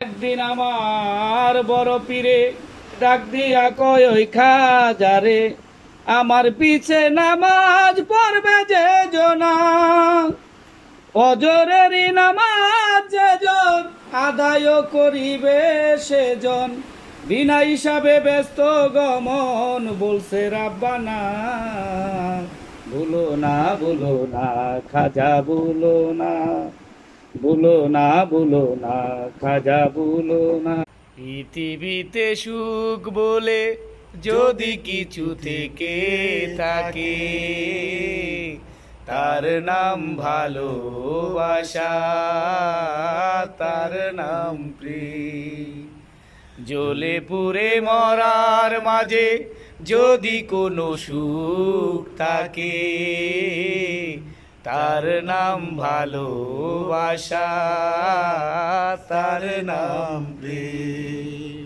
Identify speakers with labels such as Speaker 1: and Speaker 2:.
Speaker 1: একদিন আমার বড় পীরে ডাক দিয়া কয় ওই খাজারে, আমার পিছে নামাজ পড়বে যে জনা, অজরেরই নামাজ যেজন আদায় করিবে সেজন, বিনা হিসাবে ব্যস্ত গমন বলছে রাব্বানা। ভুলো না ভুলো না খাজা ভুলো না, ভুলো না ভুলো না খাজা ভুলো না। পৃথিবীতে সুখ বলে যদি কিছু থেকে থাকে, তার নাম ভালোবাসা, তার নাম প্রেম। জ্বলে পুড়ে মরার মাঝে যদি কোনো সুখ থাকে, তার নাম ভালোবাসা, তার নাম প্রেম।